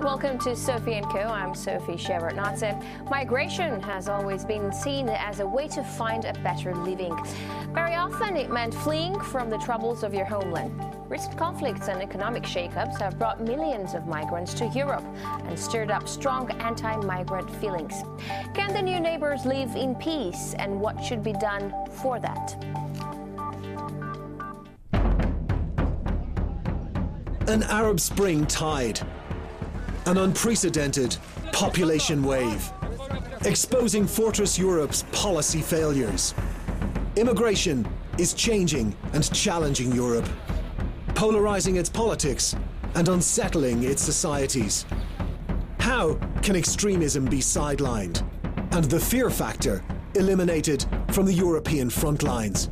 welcome to SophieCo. I'm Sophie. Migration has always been seen as a way to find a better living. Very often it meant fleeing from the troubles of your homeland. Recent conflicts and economic shake-ups have brought millions of migrants to Europe and stirred up strong anti-migrant feelings. Can the new neighbors live in peace, and what should be done for that? An Arab Spring tide. An unprecedented population wave, exposing Fortress Europe's policy failures. Immigration is changing and challenging Europe, polarizing its politics and unsettling its societies. How can extremism be sidelined and the fear factor eliminated from the European front lines?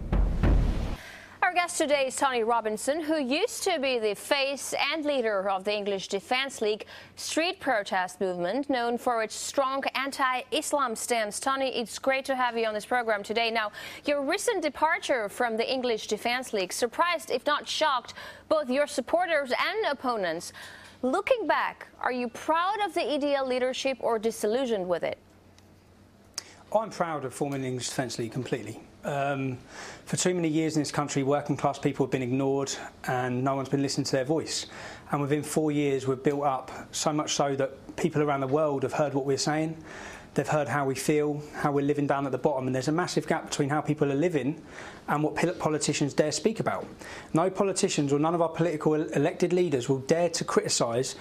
Our guest today is Tony Robinson, who used to be the face and leader of the English Defence League street protest movement, known for its strong anti-Islam stance. Tony, it's great to have you on this program today. Now, your recent departure from the English Defence League surprised, if not shocked, both your supporters and opponents. Looking back, are you proud of the EDL leadership or disillusioned with it? I'm proud of forming the English Defence League completely. For too many years in this country, working class people have been ignored and no one's been listening to their voice. And within 4 years, we've built up so much so that people around the world have heard what we're saying. They've heard how we feel, how we're living down at the bottom, and there's a massive gap between how people are living and what politicians dare speak about. No politicians or none of our political elected leaders will dare to criticise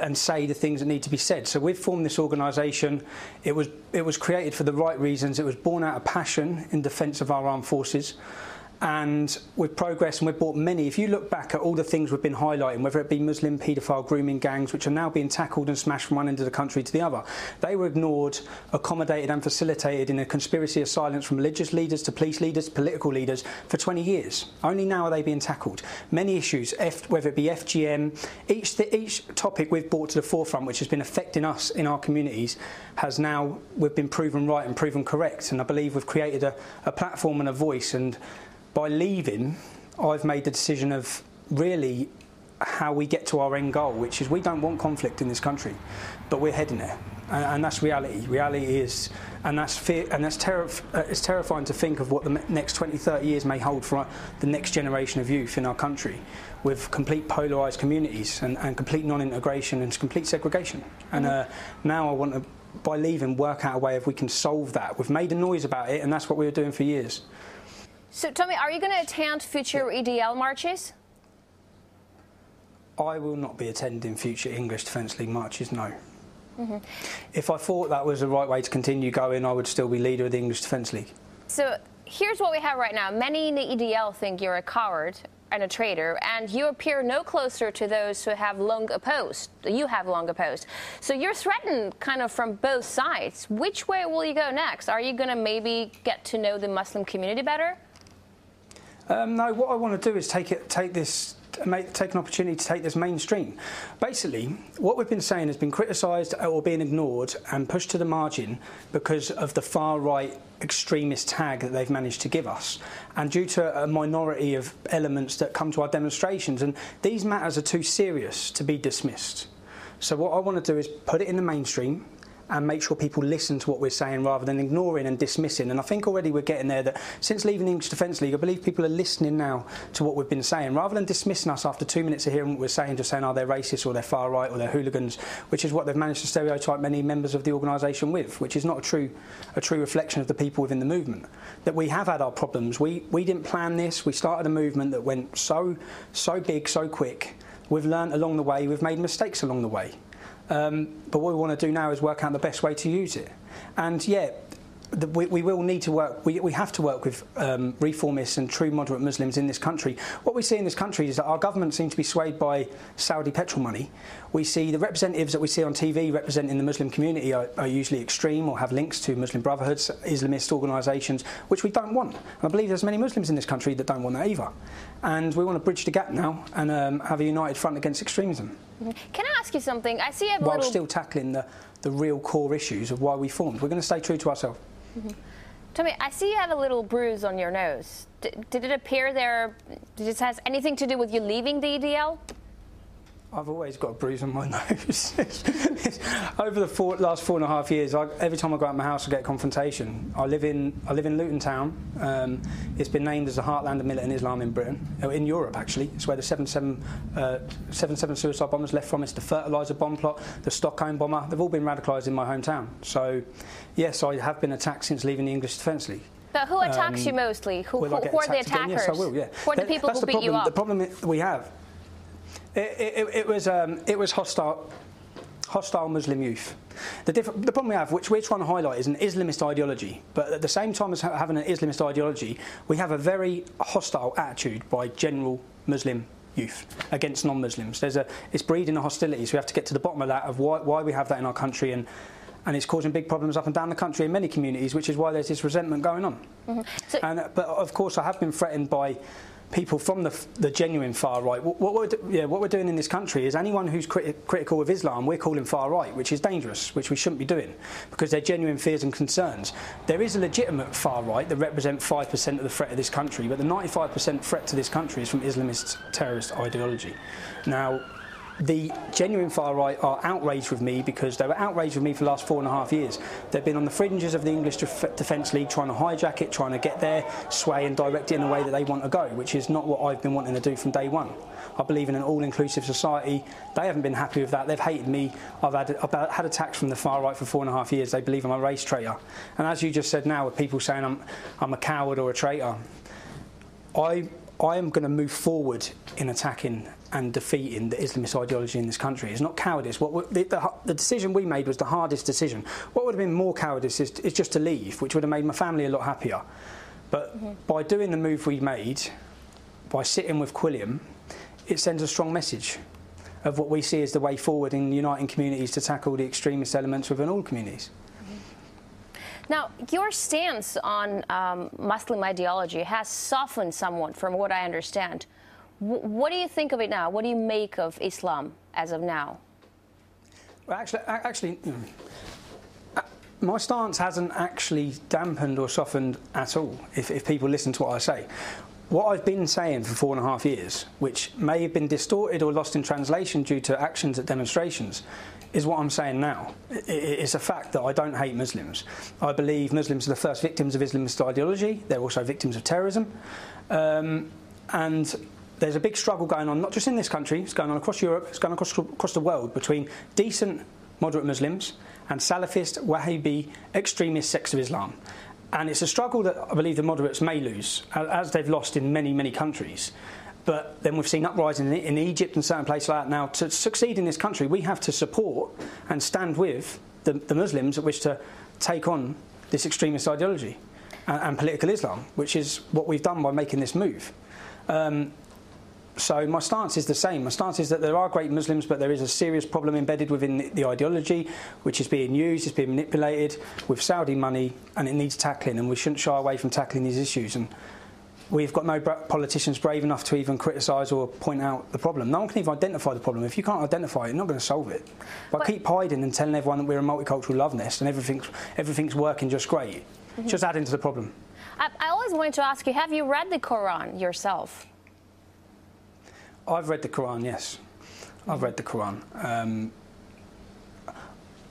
and say the things that need to be said. So we've formed this organisation. It was created for the right reasons. It was born out of passion in defence of our armed forces. And we've progressed and we've brought many. If you look back at all the things we've been highlighting, whether it be Muslim paedophile grooming gangs, which are now being tackled and smashed from one end of the country to the other, they were ignored, accommodated and facilitated in a conspiracy of silence from religious leaders to police leaders, political leaders for 20 years. Only now are they being tackled. Many issues, whether it be FGM, each topic we've brought to the forefront, which has been affecting us in our communities, we've been proven right and proven correct. And I believe we've created a platform and a voice. And by leaving, I've made the decision of really how we get to our end goal, which is we don't want conflict in this country, but we're heading there, and that's reality. Reality is, and that's fear, and that's it's terrifying to think of what the next 20, 30 years may hold for the next generation of youth in our country, with complete polarised communities and complete non-integration and complete segregation. And now I want to, by leaving, work out a way if we can solve that. We've made a noise about it, and that's what we were doing for years. So, Tommy, are you going to attend future EDL marches? I will not be attending future English Defence League marches, no. If I thought that was the right way to continue going, I would still be leader of the English Defence League. So, here's what we have right now. Many in the EDL think you're a coward and a traitor, and you appear no closer to those who have long opposed. You have long opposed. So you're threatened kind of from both sides. Which way will you go next? Are you going to maybe get to know the Muslim community better? No, what I want to do is take an opportunity to take this mainstream. Basically, what we've been saying has been criticised or being ignored and pushed to the margin because of the far-right extremist tag that they've managed to give us, and due to a minority of elements that come to our demonstrations. And these matters are too serious to be dismissed. So what I want to do is put it in the mainstream and make sure people listen to what we're saying rather than ignoring and dismissing. And I think already we're getting there, that since leaving the English Defence League, I believe people are listening now to what we've been saying, rather than dismissing us after 2 minutes of hearing what we're saying, just saying, oh, they're racist or they're far right or they're hooligans, which is what they've managed to stereotype many members of the organisation with, which is not a true reflection of the people within the movement. That we have had our problems. We didn't plan this. We started a movement that went so big, so quick. We've learnt along the way. We've made mistakes along the way. But what we want to do now is work out the best way to use it. And yeah, we will need to work, we have to work with reformists and true moderate Muslims in this country. What we see in this country is that our government seems to be swayed by Saudi petrol money. We see the representatives that we see on TV representing the Muslim community are usually extreme or have links to Muslim brotherhoods, Islamist organisations, which we don't want. And I believe there's many Muslims in this country that don't want that either. And we want to bridge the gap now and have a united front against extremism. Can I ask you something? I see while still tackling the real core issues of why we formed. We're going to stay true to ourselves. Tommy, I see you have a little bruise on your nose. Did it appear there? Did it has anything to do with you leaving the EDL? I've always got a bruise on my nose. Over the last 4.5 years, every time I go out of my house, I get a confrontation. I live in Luton Town. It's been named as the heartland of militant Islam in Britain, in Europe actually. It's where the 7/7 suicide bombers left from. It's the fertiliser bomb plot, the Stockholm bomber. They've all been radicalised in my hometown. So, yes, I have been attacked since leaving the English Defence League. But who attacks you mostly? Who are the attackers? Again? Yes, I will. Yeah. Who are the people who beat you up? The problem we have. It was hostile Muslim youth. The problem we have, which we're trying to highlight, is an Islamist ideology. But at the same time as having an Islamist ideology, we have a very hostile attitude by general Muslim youth against non-Muslims. It's breeding a hostility. So we have to get to the bottom of that, of why we have that in our country, and it's causing big problems up and down the country in many communities, which is why there's this resentment going on. Mm-hmm. But of course, I have been threatened by people from the genuine far right. What we're doing in this country is anyone who's critical of Islam, we're calling far right, which is dangerous, which we shouldn't be doing, because they're genuine fears and concerns. There is a legitimate far right that represent 5% of the threat of this country, but the 95% threat to this country is from Islamist terrorist ideology. Now, the genuine far right are outraged with me because they were outraged with me for the last 4.5 years. They've been on the fringes of the English Defence League, trying to hijack it, trying to get there, sway and direct it in a way that they want to go, which is not what I've been wanting to do from day one. I believe in an all-inclusive society. They haven't been happy with that. They've hated me. I've had attacks from the far right for 4.5 years. They believe I'm a race traitor. And as you just said now, with people saying I'm a coward or a traitor, I am going to move forward in attacking and defeating the Islamist ideology in this country. It's not cowardice. The decision we made was the hardest decision. What would have been more cowardice is just to leave, which would have made my family a lot happier. But by doing the move we made, by sitting with Quilliam, it sends a strong message of what we see as the way forward in uniting communities to tackle the extremist elements within all communities. Now, your stance on Muslim ideology has softened somewhat, from what I understand. What do you think of it now? What do you make of Islam as of now? Well, actually, my stance hasn't actually dampened or softened at all, if people listen to what I say. What I've been saying for 4.5 years, which may have been distorted or lost in translation due to actions at demonstrations, is what I'm saying now. It's a fact that I don't hate Muslims. I believe Muslims are the first victims of Islamist ideology. They're also victims of terrorism. And there's a big struggle going on, not just in this country, it's going on across Europe, it's going on across the world, between decent, moderate Muslims and Salafist, Wahhabi, extremist sects of Islam. And it's a struggle that I believe the moderates may lose, as they've lost in many, many countries. But then we've seen uprising in Egypt and certain places like that. Now, to succeed in this country, we have to support and stand with the Muslims that wish to take on this extremist ideology and political Islam, which is what we've done by making this move. So my stance is the same. My stance is that there are great Muslims, but there is a serious problem embedded within the ideology, which is being used, it's being manipulated with Saudi money, and it needs tackling, and we shouldn't shy away from tackling these issues. And we've got no politicians brave enough to even criticise or point out the problem. No one can even identify the problem. If you can't identify it, you're not going to solve it. But keep hiding and telling everyone that we're a multicultural love nest and everything's working just great, just adding to the problem. I always wanted to ask you, have you read the Quran yourself? I've read the Quran, yes. I've read the Quran.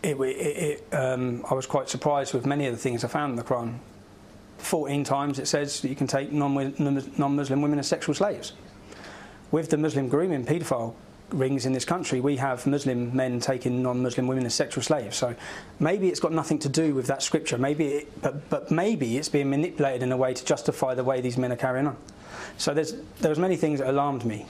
I was quite surprised with many of the things I found in the Quran. 14 times it says that you can take non-Muslim women as sexual slaves. With the Muslim grooming paedophile rings in this country, we have Muslim men taking non-Muslim women as sexual slaves. So maybe it's got nothing to do with that scripture. But maybe it's being manipulated in a way to justify the way these men are carrying on. So there was many things that alarmed me.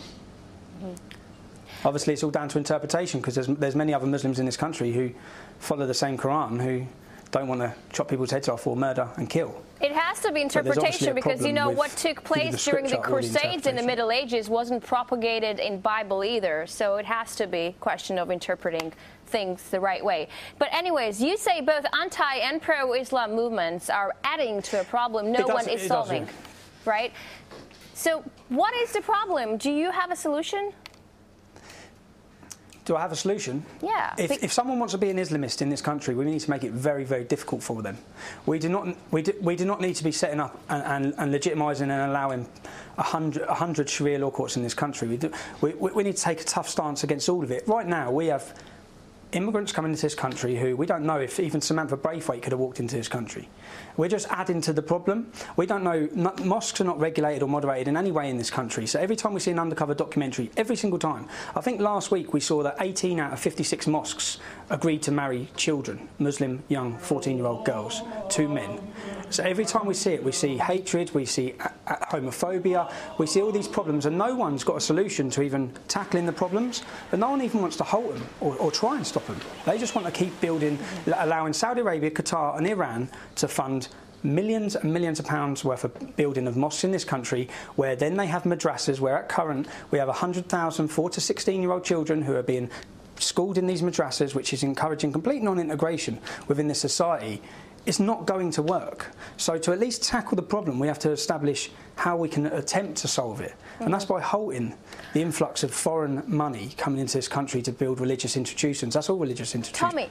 Obviously, it's all down to interpretation, because there's many other Muslims in this country who follow the same Quran, who don't want to chop people's heads off or murder and kill. It has to be interpretation, because you know what took place during the Crusades in the Middle Ages wasn't propagated in Bible either, so it has to be a question of interpreting things the right way. But anyways, you say both anti and pro-Islam movements are adding to a problem no one is solving, right? So what is the problem? Do you have a solution? Do I have a solution? Yeah. If someone wants to be an Islamist in this country, we need to make it very, very difficult for them. We do not need to be setting up and legitimising and allowing 100 Sharia law courts in this country. We need to take a tough stance against all of it. Right now, we have immigrants coming into this country who we don't know if even Samantha Braithwaite could have walked into this country. We're just adding to the problem. We don't know, mosques are not regulated or moderated in any way in this country, so every time we see an undercover documentary, every single time, I think last week we saw that 18 out of 56 mosques agreed to marry children, Muslim young 14-year-old girls, to men. So every time we see it, we see hatred, we see homophobia, we see all these problems, and no one's got a solution to even tackling the problems, but no one even wants to halt them or try and stop them. They just want to keep building, allowing Saudi Arabia, Qatar and Iran to fund millions and millions of pounds worth of building of mosques in this country, where then they have madrasas, where at current we have 100,000 4 to 16-year-old children who are being schooled in these madrasas, which is encouraging complete non-integration within this society. It's not going to work. So to at least tackle the problem, we have to establish how we can attempt to solve it. And that's by halting the influx of foreign money coming into this country to build religious institutions. That's all religious institutions. Tommy,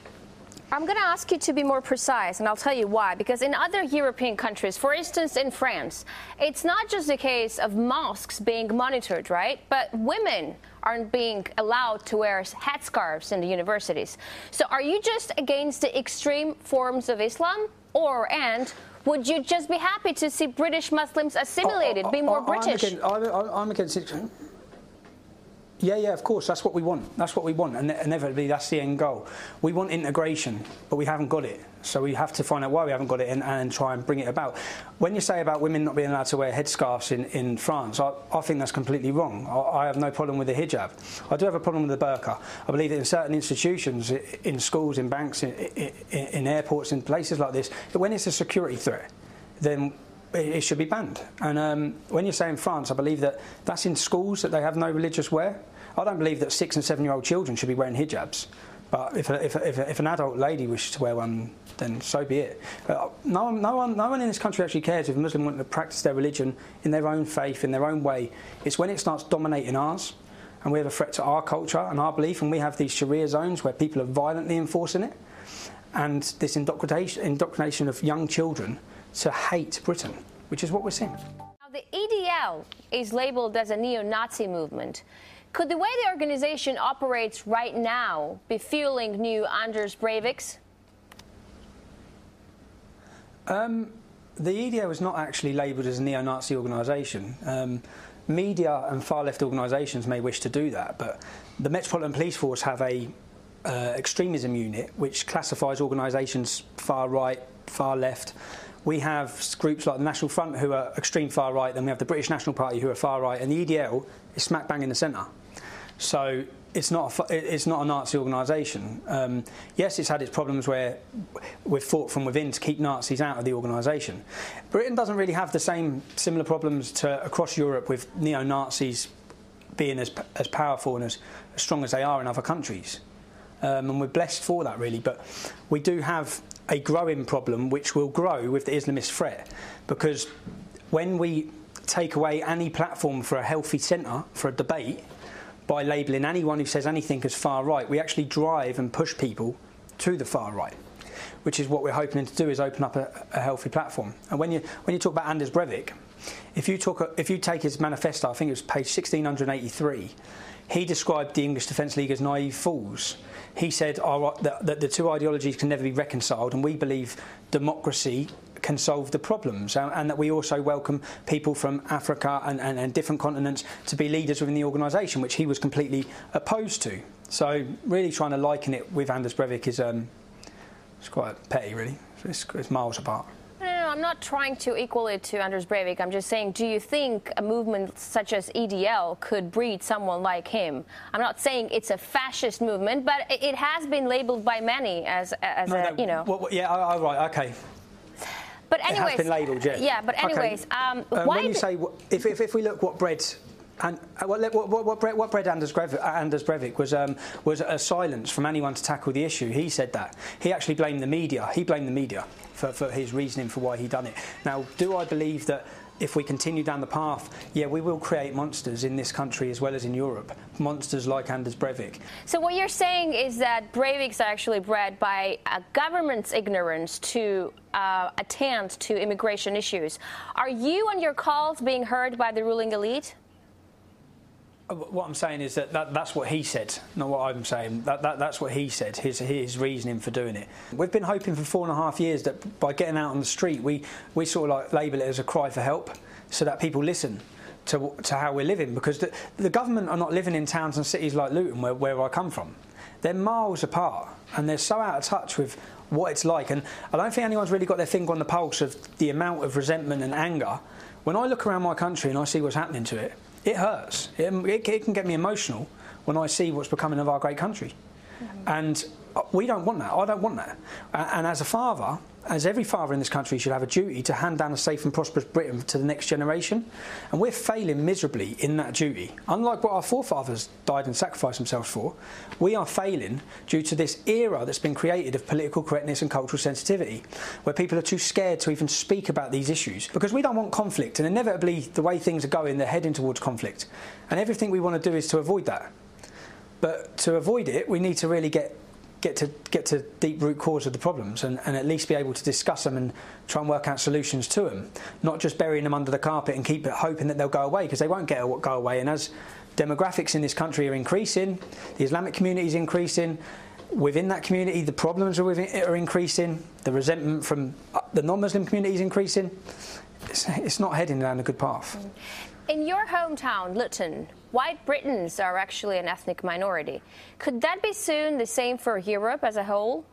I'm going to ask you to be more precise, and I'll tell you why. Because in other European countries, for instance in France, it's not just a case of mosques being monitored, right? But women aren't being allowed to wear headscarves in the universities. So are you just against the extreme forms of Islam? And would you just be happy to see British Muslims assimilated, be more British? I'm against it. Yeah, of course, that's what we want. That's what we want, and inevitably that's the end goal. We want integration, but we haven't got it. So we have to find out why we haven't got it and try and bring it about. When you say about women not being allowed to wear headscarves in France, I think that's completely wrong. I have no problem with the hijab. I do have a problem with the burqa. I believe that in certain institutions, in schools, in banks, in airports, in places like this, that when it's a security threat, then it should be banned. And when you say in France, I believe that that's in schools that they have no religious wear. I don't believe that 6- and 7-year-old children should be wearing hijabs. But if an adult lady wishes to wear one, then so be it. No one in this country actually cares if a Muslim wants to practice their religion in their own faith, in their own way. It's when it starts dominating ours, and we have a threat to our culture and our belief, and we have these Sharia zones where people are violently enforcing it, and this indoctrination of young children to hate Britain, which is what we're seeing. Now, the EDL is labelled as a neo-Nazi movement. Could the way the organisation operates right now be fueling new Anders Breiviks? The EDL is not actually labelled as a neo-Nazi organisation. Media and far-left organisations may wish to do that, but the Metropolitan Police Force have a extremism unit which classifies organisations far right, far left. We have groups like the National Front who are extreme far right, then we have the British National Party who are far right, and the EDL is smack bang in the centre. So it's not a Nazi organisation. Yes, it's had its problems where we've fought from within to keep Nazis out of the organisation. Britain doesn't really have the similar problems across Europe with neo-Nazis being as powerful and as strong as they are in other countries. And we're blessed for that, really. But we do have a growing problem which will grow with the Islamist threat, because when we take away any platform for a healthy centre for a debate by labelling anyone who says anything as far right, we actually drive and push people to the far right, which is what we're hoping to do, is open up a healthy platform. And when you talk about Anders Breivik, if you take his manifesto, I think it was page 1683, he described the English Defence League as naive fools. He said that the two ideologies can never be reconciled, and we believe democracy can solve the problems, and that we also welcome people from Africa and different continents to be leaders within the organisation, which he was completely opposed to. So really trying to liken it with Anders Breivik is it's quite petty, really. It's miles apart. No, I'm not trying to equal it to Anders Breivik. I'm just saying, do you think a movement such as EDL could breed someone like him? I'm not saying it's a fascist movement, but it has been labelled by many as you know. Well, yeah, right, okay. But anyways, it has been labelled, yeah. Yeah, but anyways, okay. When you say, if we look what bread, and what bred Anders Breivik was a silence from anyone to tackle the issue. He said that. He actually blamed the media. He blamed the media for his reasoning for why he done it. Now, do I believe that if we continue down the path, yeah, we will create monsters in this country as well as in Europe, monsters like Anders Breivik. So what you're saying is that Breiviks are actually bred by a government's ignorance to attend to immigration issues. Are you and your calls being heard by the ruling elite? What I'm saying is that's what he said, not what I'm saying. That's what he said, his reasoning for doing it. We've been hoping for 4.5 years that by getting out on the street, we sort of like label it as a cry for help, so that people listen to how we're living. Because the government are not living in towns and cities like Luton, where I come from. They're miles apart, and they're so out of touch with what it's like. And I don't think anyone's really got their finger on the pulse of the amount of resentment and anger. When I look around my country and I see what's happening to it, it hurts. It can get me emotional when I see what's becoming of our great country. And we don't want that. I don't want that. And as a father, as every father in this country should have a duty to hand down a safe and prosperous Britain to the next generation. And we're failing miserably in that duty. Unlike what our forefathers died and sacrificed themselves for, we are failing due to this era that's been created of political correctness and cultural sensitivity, where people are too scared to even speak about these issues. Because we don't want conflict, and inevitably the way things are going, they're heading towards conflict. And everything we want to do is to avoid that. But to avoid it, we need to really get to deep root cause of the problems and at least be able to discuss them and try and work out solutions to them, not just burying them under the carpet and keep hoping that they'll go away, because they won't go away. And as demographics in this country are increasing, the Islamic community is increasing, within that community the problems are increasing, the resentment from the non-Muslim community is increasing. It's not heading down a good path. In your hometown, Luton, white Britons are actually an ethnic minority. Could that be soon the same for Europe as a whole?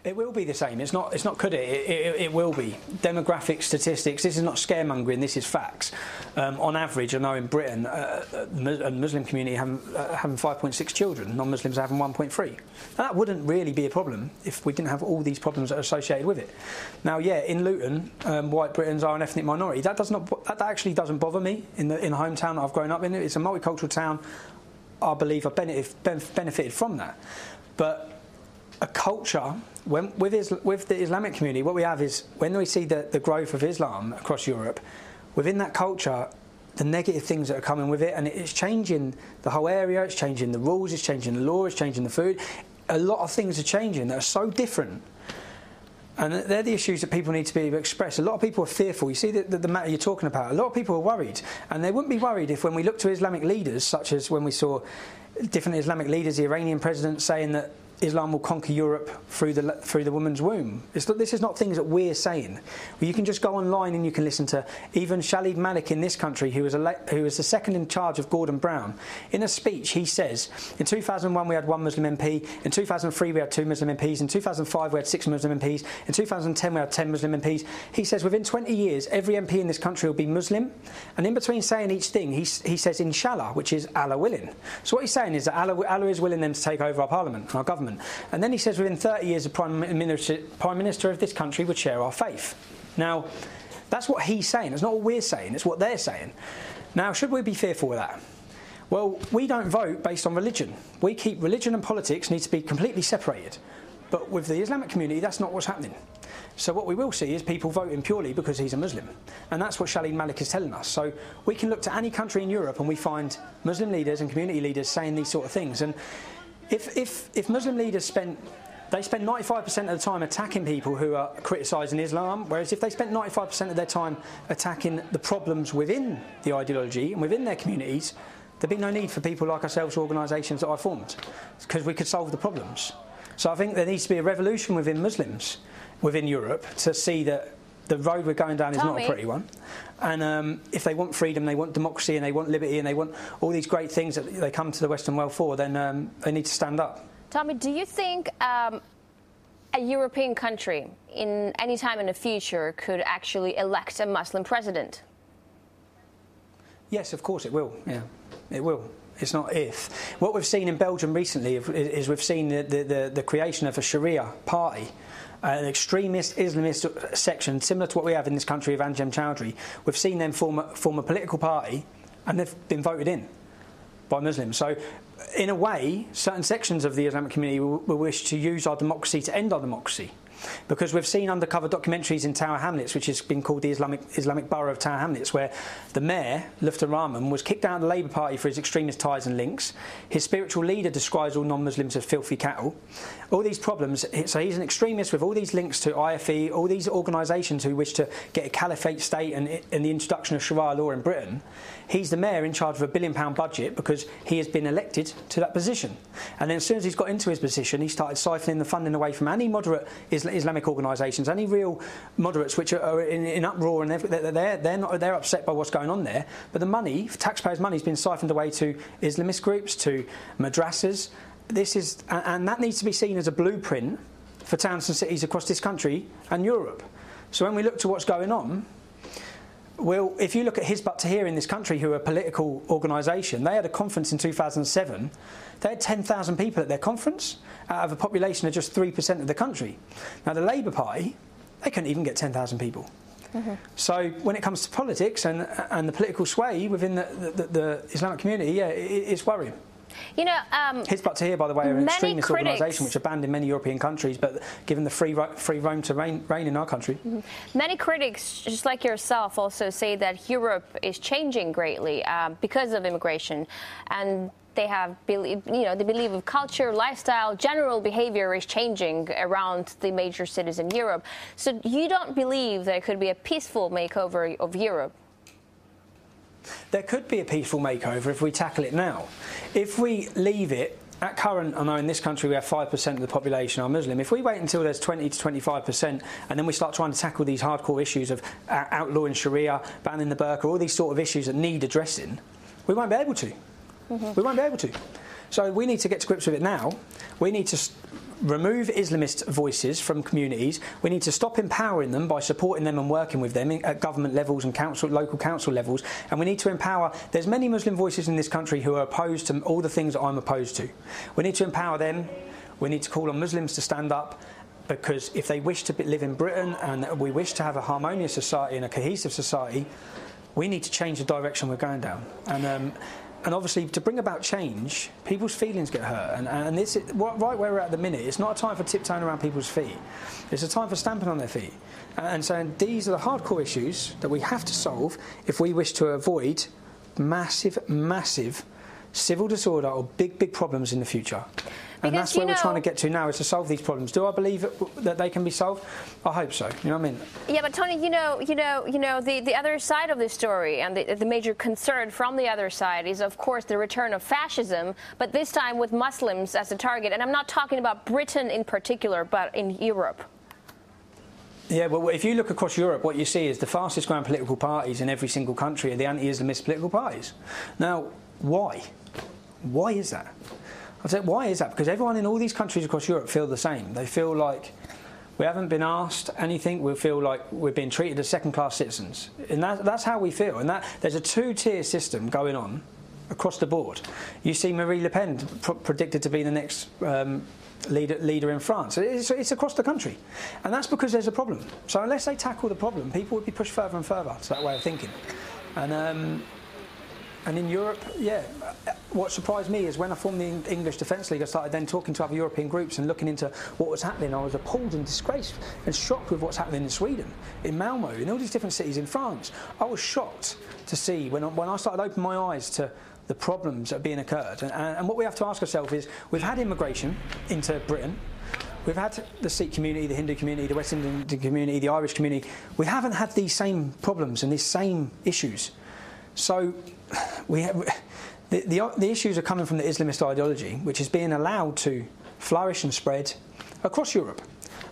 It will be the same. It's not could it? It will be. Demographic statistics, this is not scaremongering, this is facts. On average, I know in Britain, a Muslim community having 5.6 children, non-Muslims having 1.3. That wouldn't really be a problem if we didn't have all these problems that are associated with it. Now, yeah, in Luton, white Britons are an ethnic minority. That actually doesn't bother me in the hometown that I've grown up in. It's a multicultural town. I believe I've benefited from that. But a culture, with the Islamic community, what we have is, when we see the growth of Islam across Europe, within that culture, the negative things that are coming with it, and it's changing the whole area, it's changing the rules, it's changing the law, it's changing the food. A lot of things are changing that are so different. And they're the issues that people need to be able to express. A lot of people are fearful. You see the matter you're talking about. A lot of people are worried. And they wouldn't be worried if, when we look to Islamic leaders, such as when we saw different Islamic leaders, the Iranian president saying that Islam will conquer Europe through the woman's womb. This is not things that we're saying. Well, you can just go online and you can listen to even Khalid Malik in this country, who was the second in charge of Gordon Brown. In a speech, he says, in 2001 we had 1 Muslim MP, in 2003 we had 2 Muslim MPs, in 2005 we had 6 Muslim MPs, in 2010 we had 10 Muslim MPs. He says within 20 years every MP in this country will be Muslim, and in between saying each thing he says Inshallah, which is Allah willing. So what he's saying is that Allah is willing then to take over our parliament and our government. And then he says within 30 years the Prime Minister of this country would share our faith. Now, that's what he's saying. It's not what we're saying. It's what they're saying. Now, should we be fearful of that? Well, we don't vote based on religion. We keep religion and politics need to be completely separated. But with the Islamic community, that's not what's happening. So what we will see is people voting purely because he's a Muslim. And that's what Khalid Malik is telling us. So we can look to any country in Europe and we find Muslim leaders and community leaders saying these sort of things. And if Muslim leaders spend 95% of the time attacking people who are criticising Islam, whereas if they spent 95% of their time attacking the problems within the ideology and within their communities, there'd be no need for people like ourselves, organisations that I formed, because we could solve the problems. So I think there needs to be a revolution within Muslims, within Europe, to see that the road we're going down is not a pretty one. And if they want freedom, they want democracy, and they want liberty, and they want all these great things that they come to the Western world for, then they need to stand up. Tommy, do you think a European country in any time in the future could actually elect a Muslim president? Yes, of course it will. Yeah, it will. It's not if. What we've seen in Belgium recently is we've seen the creation of a Sharia party, an extremist Islamist section similar to what we have in this country of Anjem Choudhury. We've seen them form a political party, and they've been voted in by Muslims. So, in a way, certain sections of the Islamic community will wish to use our democracy to end our democracy. because we've seen undercover documentaries in Tower Hamlets, which has been called the Islamic borough of Tower Hamlets, where the mayor, Lutfi Rahman, was kicked out of the Labour Party for his extremist ties and links. His spiritual leader describes all non-Muslims as filthy cattle. All these problems, so he's an extremist with all these links to IFE, all these organisations who wish to get a caliphate state and the introduction of Sharia law in Britain. He's the mayor in charge of a £1 billion budget because he has been elected to that position. And then as soon as he's got into his position, he started siphoning the funding away from any moderate Islamic organisations, any real moderates which are in uproar, and they're upset by what's going on there. But the money, taxpayers' money, has been siphoned away to Islamist groups, to madrasas. And that needs to be seen as a blueprint for towns and cities across this country and Europe. So when we look to what's going on, well, if you look at Hizb ut-Tahrir in this country, who are a political organisation, they had a conference in 2007. They had 10,000 people at their conference out of a population of just 3% of the country. Now, the Labour Party, they couldn't even get 10,000 people. Mm-hmm. So when it comes to politics and the political sway within the Islamic community, yeah, it's worrying. You know, Hizb ut-Tahrir, by the way, are an extremist organisation which are banned in many European countries, but given the free roam to reign in our country. Mm-hmm. Many critics, just like yourself, also say that Europe is changing greatly because of immigration, and they believe of culture, lifestyle, general behaviour is changing around the major cities in Europe. So you don't believe there could be a peaceful makeover of Europe? There could be a peaceful makeover if we tackle it now. If we leave it at current, I know in this country we have 5% of the population are Muslim. If we wait until there's 20 to 25% and then we start trying to tackle these hardcore issues of outlawing Sharia, banning the burqa, all these sort of issues that need addressing, we won't be able to. Mm-hmm. We won't be able to. So we need to get to grips with it now. We need to remove Islamist voices from communities. We need to stop empowering them by supporting them and working with them at government levels and local council levels. And we need to empower. There's many Muslim voices in this country who are opposed to all the things that I'm opposed to. We need to empower them. We need to call on Muslims to stand up, because if they wish to live in Britain and we wish to have a harmonious society and a cohesive society, we need to change the direction we're going down. And obviously, to bring about change, people's feelings get hurt. And this is, right where we're at the minute, it's not a time for tiptoeing around people's feet. It's a time for stamping on their feet. And so these are the hardcore issues that we have to solve if we wish to avoid massive, massive civil disorder or big problems in the future. And because, that's where we're trying to get to now, is to solve these problems. Do I believe that they can be solved? I hope so. You know what I mean? Yeah, but Tony, the other side of the story, and the major concern from the other side is, of course, the return of fascism, but this time with Muslims as a target. And I'm not talking about Britain in particular, but in Europe. Yeah, well, if you look across Europe, what you see is the fastest growing political parties in every single country are the anti-Islamist political parties. Now, why? Why is that? I'd say, why is that? Because everyone in all these countries across Europe feel the same. They feel like we haven't been asked anything. We feel like we're being treated as second-class citizens. And that's how we feel. And there's a two-tier system going on across the board. You see Marine Le Pen predicted to be the next leader in France. It's across the country. And that's because there's a problem. So unless they tackle the problem, people would be pushed further and further to that way of thinking. And in Europe, yeah, what surprised me is when I formed the English Defence League, I started then talking to other European groups and looking into what was happening. I was appalled and disgraced and shocked with what's happening in Sweden, in Malmö, in all these different cities in France. I was shocked to see when I started opening my eyes to the problems that are being occurred. And what we have to ask ourselves is, we've had immigration into Britain. We've had the Sikh community, the Hindu community, the West Indian community, the Irish community. We haven't had these same problems and these same issues. So we have, the issues are coming from the Islamist ideology, which is being allowed to flourish and spread across Europe,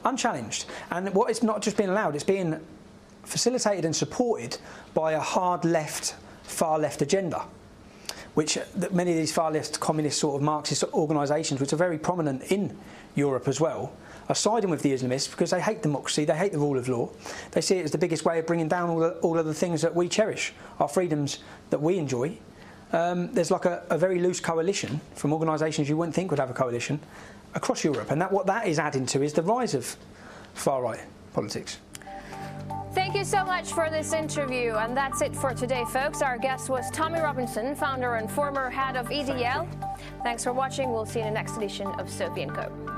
unchallenged. And what it's not just being allowed, it's being facilitated and supported by a hard left, far left agenda, which many of these far left communist sort of Marxist organisations, which are very prominent in Europe as well, are siding with the Islamists because they hate democracy, they hate the rule of law. They see it as the biggest way of bringing down all of the things that we cherish, our freedoms that we enjoy. There's like a very loose coalition from organisations you wouldn't think would have a coalition across Europe. And what that is adding to is the rise of far-right politics. Thank you so much for this interview. And that's it for today, folks. Our guest was Tommy Robinson, founder and former head of EDL. Thanks for watching. We'll see you in the next edition of SophieCo.